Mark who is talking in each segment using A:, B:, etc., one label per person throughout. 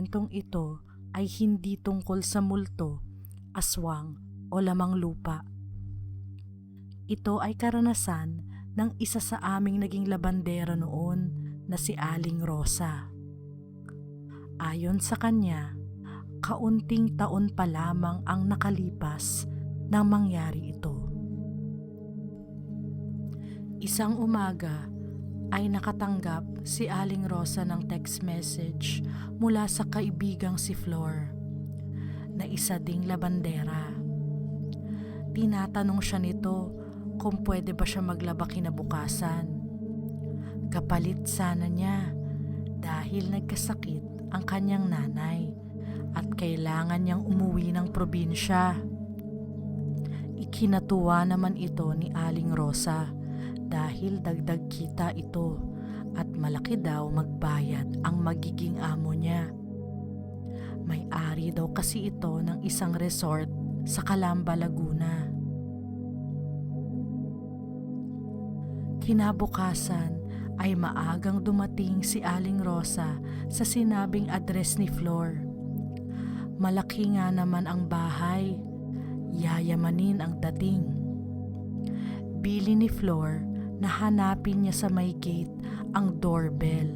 A: kwentong ito ay hindi tungkol sa multo, aswang o lamang lupa. Ito ay karanasan ng isa sa aming naging labandera noon na si Aling Rosa. Ayon sa kanya, kaunting taon pa lamang ang nakalipas nang mangyari ito. Isang umaga ay nakatanggap si Aling Rosa ng text message mula sa kaibigang si Flor na isa ding labandera. Tinatanong siya nito kung pwede ba siya maglaba kinabukasan. Kapalit sana niya dahil nagkasakit ang kanyang nanay at kailangan niyang umuwi ng probinsya. Ikinatuwa naman ito ni Aling Rosa dahil dagdag kita ito at malaki daw magbayad ang magiging amo niya. May-ari daw kasi ito ng isang resort sa Calamba, Laguna. Kinabukasan ay maagang dumating si Aling Rosa sa sinabing address ni Flor. Malaki nga naman ang bahay, yayamanin ang dating. Bili ni Flor na hanapin niya sa may gate ang doorbell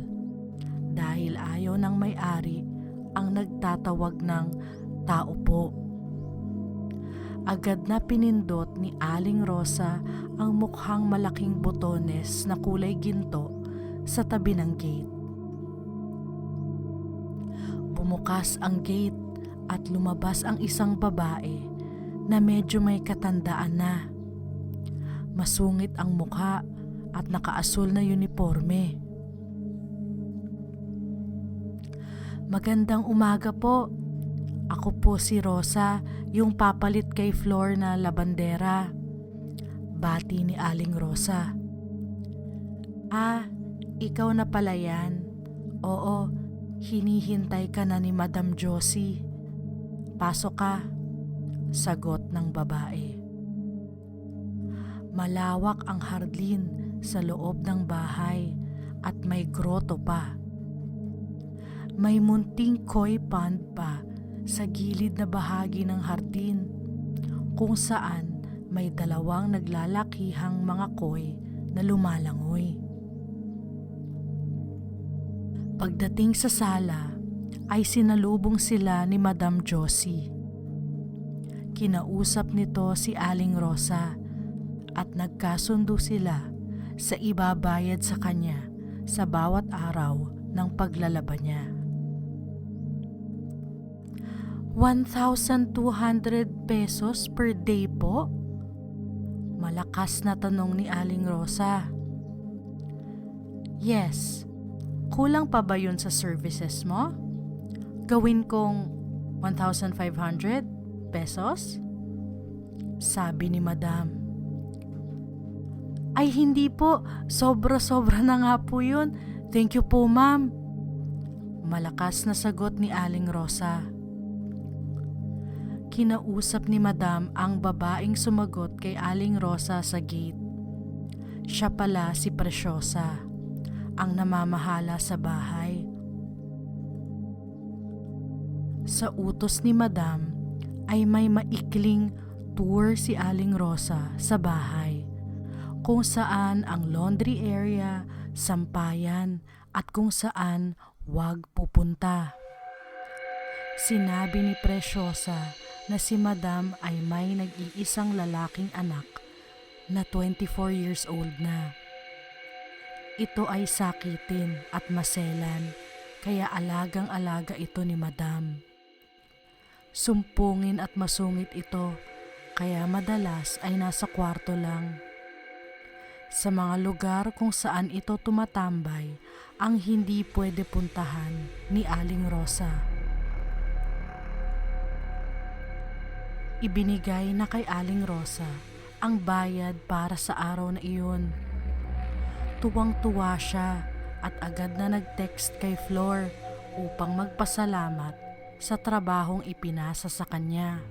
A: dahil ayaw ng may-ari ang nagtatawag ng tao po. Agad na pinindot ni Aling Rosa ang mukhang malaking botones na kulay ginto sa tabi ng gate. Bumukas ang gate at lumabas ang isang babae na medyo may katandaan na. Masungit ang mukha at nakaasul na uniforme. Magandang umaga po. Ako po si Rosa, yung papalit kay Flor na labandera. Bati ni Aling Rosa. Ah, ikaw na pala yan. Oo, hinihintay ka na ni Madam Josie. Pasok ka, sagot ng babae. Malawak ang hardin sa loob ng bahay at may groto pa. May munting koi pond pa sa gilid na bahagi ng hardin kung saan may dalawang naglalakihang mga koi na lumalangoy. Pagdating sa sala ay sinalubong sila ni Madam Josie. Kinausap nito si Aling Rosa at nagkasundo sila sa ibabayad sa kanya sa bawat araw ng paglalaba niya. 1,200 pesos per day po? Malakas na tanong ni Aling Rosa. Yes. Kulang pa ba yun sa services mo? Gawin kong 1,500 pesos? Sabi ni Madam. Ay hindi po, sobra-sobra na nga po yun. Thank you po ma'am. Malakas na sagot ni Aling Rosa. Kinausap ni Madam ang babaeng sumagot kay Aling Rosa sa gate. Siya pala si Preciosa, ang namamahala sa bahay. Sa utos ni Madam ay may maikling tour si Aling Rosa sa bahay, kung saan ang laundry area, sampayan at kung saan wag pupunta. Sinabi ni Preciosa na si Madam ay may nag-iisang lalaking anak na 24 years old na. Ito ay sakitin at maselan, kaya alagang-alaga ito ni Madam. Sumpungin at masungit ito, kaya madalas ay nasa kwarto lang. Sa mga lugar kung saan ito tumatambay ang hindi pwede puntahan ni Aling Rosa. Ibinigay na kay Aling Rosa ang bayad para sa araw na iyon. Tuwang-tuwa siya at agad na nag-text kay Flor upang magpasalamat sa trabahong ipinasa sa kanya.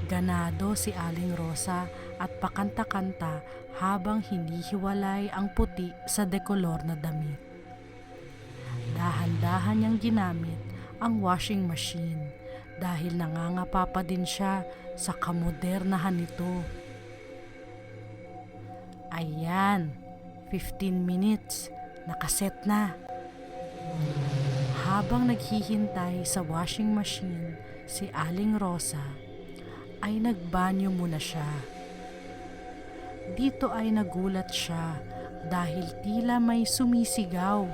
A: Ganado si Aling Rosa at pakanta-kanta habang hinihiwalay ang puti sa dekolor na damit. dahan-dahan niyang ginamit ang washing machine dahil nangangapa pa din siya sa kamodernahan nito. Ayan, 15 minutes, nakaset na. Habang naghihintay sa washing machine, si Aling Rosa ay nagbanyo muna siya. Dito ay nagulat siya dahil tila may sumisigaw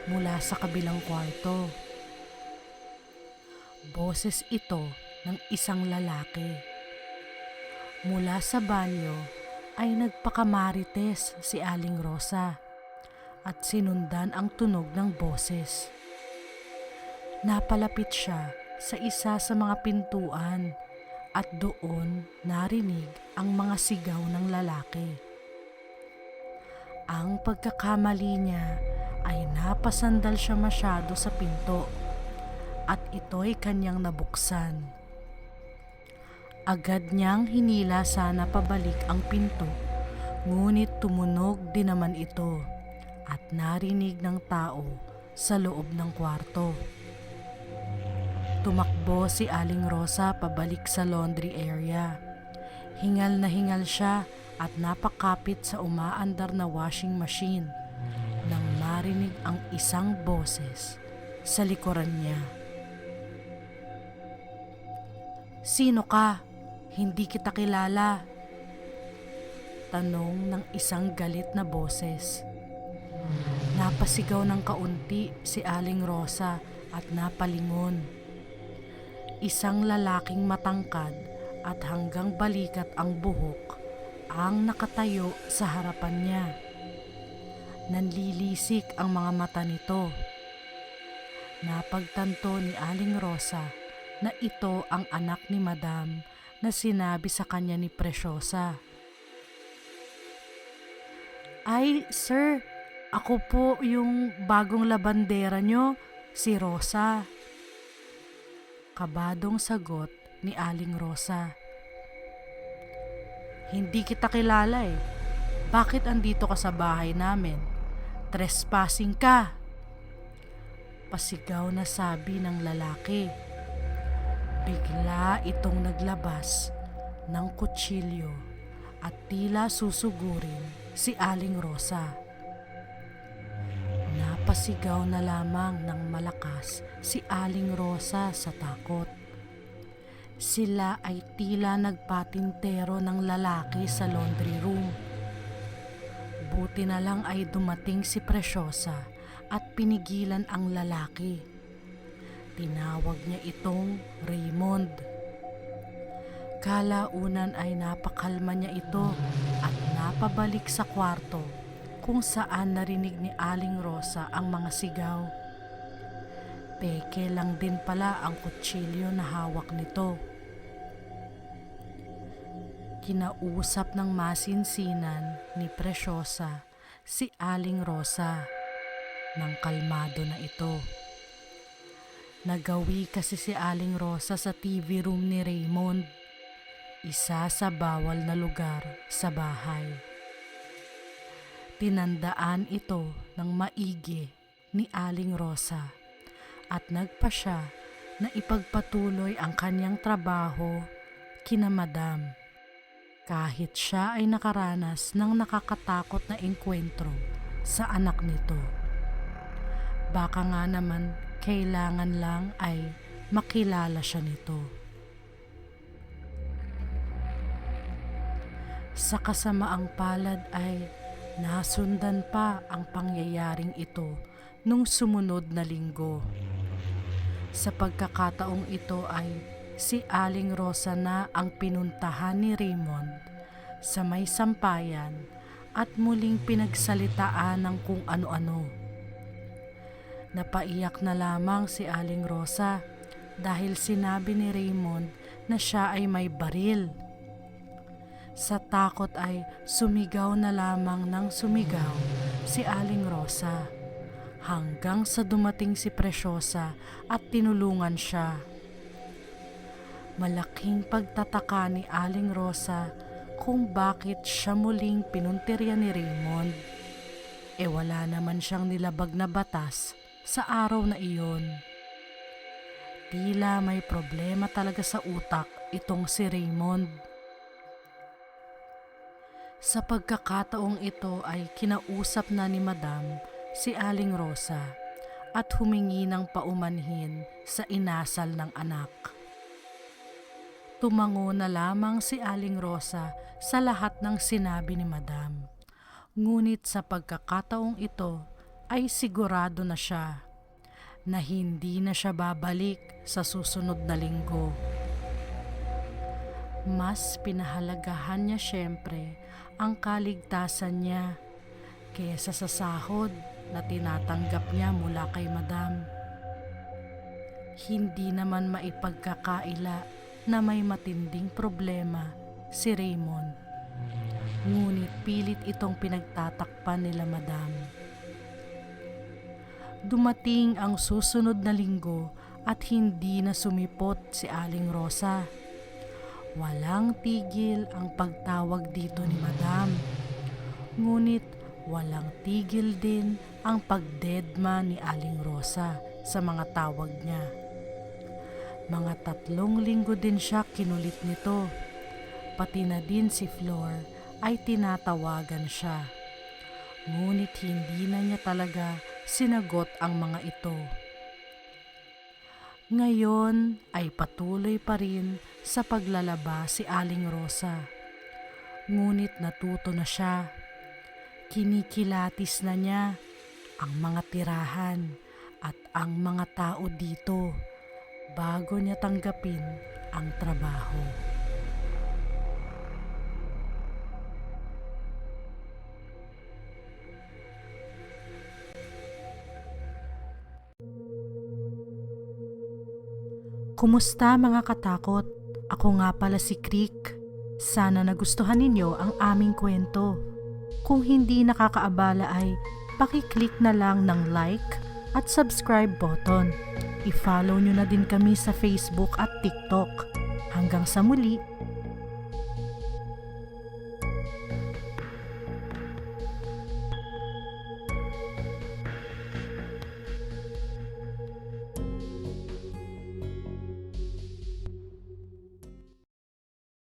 A: mula sa kabilang kwarto. Boses ito ng isang lalaki. Mula sa banyo ay nagpakamarites si Aling Rosa at sinundan ang tunog ng boses. Napalapit siya sa isa sa mga pintuan at doon narinig ang mga sigaw ng lalaki. Ang pagkakamali niya ay napasandal siya masyado sa pinto at ito'y kanyang nabuksan. Agad niyang hinila sana pabalik ang pinto, ngunit tumunog din naman ito at narinig ng tao sa loob ng kwarto. Tumakbo si Aling Rosa pabalik sa laundry area. Hingal na hingal siya at napakapit sa umaandar na washing machine nang marinig ang isang boses sa likuran niya. "Sino ka? Hindi kita kilala." Tanong ng isang galit na boses. Napasigaw ng kaunti si Aling Rosa at napalingon. Isang lalaking matangkad at hanggang balikat ang buhok ang nakatayo sa harapan niya. Nanlilisik ang mga mata nito. Napagtanto ni Aling Rosa na ito ang anak ni Madam na sinabi sa kanya ni Preciosa. "Ay, sir, ako po yung bagong labandera nyo, si Rosa." Kabadong sagot ni Aling Rosa. "Hindi kita kilala eh. Bakit andito ka sa bahay namin? Trespassing ka!" Pasigaw na sabi ng lalaki. Bigla itong naglabas ng kutsilyo at tila susugurin si Aling Rosa. Napasigaw na lamang ng malakas si Aling Rosa sa takot. Sila ay tila nagpatintero ng lalaki sa laundry room. Buti na lang ay dumating si Preciosa at pinigilan ang lalaki. Tinawag niya itong Raymond. Kalaunan ay napakalma niya ito at napabalik sa kwarto kung saan narinig ni Aling Rosa ang mga sigaw. Peke lang din pala ang kutsilyo na hawak nito. Kinausap ng masinsinan ni Preciosa si Aling Rosa nang kalmado na ito. Nagawi kasi si Aling Rosa sa TV room ni Raymond, isa sa bawal na lugar sa bahay. Tinandaan ito ng maigi ni Aling Rosa at nagpa siya na ipagpatuloy ang kanyang trabaho kina Madam kahit siya ay nakaranas ng nakakatakot na engkwentro sa anak nito. Baka nga naman kailangan lang ay makilala siya nito. Sa kasamaang palad ay nasundan pa ang pangyayaring ito nung sumunod na linggo. Sa pagkakataong ito ay si Aling Rosa na ang pinuntahan ni Raymond sa may sampayan at muling pinagsalitaan ng kung ano-ano. Napaiyak na lamang si Aling Rosa dahil sinabi ni Raymond na siya ay may baril. Sa takot ay sumigaw na lamang ng sumigaw si Aling Rosa hanggang sa dumating si Preciosa at tinulungan siya. Malaking pagtataka ni Aling Rosa kung bakit siya muling pinuntirya ni Raymond. Wala naman siyang nilabag na batas sa araw na iyon. Tila may problema talaga sa utak itong si Raymond. Sa pagkakataong ito ay kinausap na ni Madam si Aling Rosa at humingi ng paumanhin sa inasal ng anak. Tumango na lamang si Aling Rosa sa lahat ng sinabi ni Madam. Ngunit sa pagkakataong ito ay sigurado na siya na hindi na siya babalik sa susunod na linggo. Mas pinahalagahan niya syempre ang kaligtasan niya kaysa sa sahod na tinatanggap niya mula kay Madam. Hindi naman maipagkakaila na may matinding problema si Raymond. Ngunit pilit itong pinagtatakpan nila Madam. Dumating ang susunod na linggo at hindi na sumipot si Aling Rosa. Walang tigil ang pagtawag dito ni Madam. Ngunit walang tigil din ang pagdedma ni Aling Rosa sa mga tawag niya. Mga 3 linggo din siya kinulit nito. Pati na din si Flor ay tinatawagan siya. Ngunit hindi na niya talaga sinagot ang mga ito. Ngayon ay patuloy pa rin sa paglalaba si Aling Rosa. Ngunit natuto na siya. Kinikilatis na niya ang mga tirahan at ang mga tao dito bago niya tanggapin ang trabaho. Kumusta mga katakot? Ako nga pala si Creek. Sana nagustuhan ninyo ang aming kwento. Kung hindi nakakaabala ay paki-click na lang ng like at subscribe button. I-follow nyo na din kami sa Facebook at TikTok. Hanggang sa muli!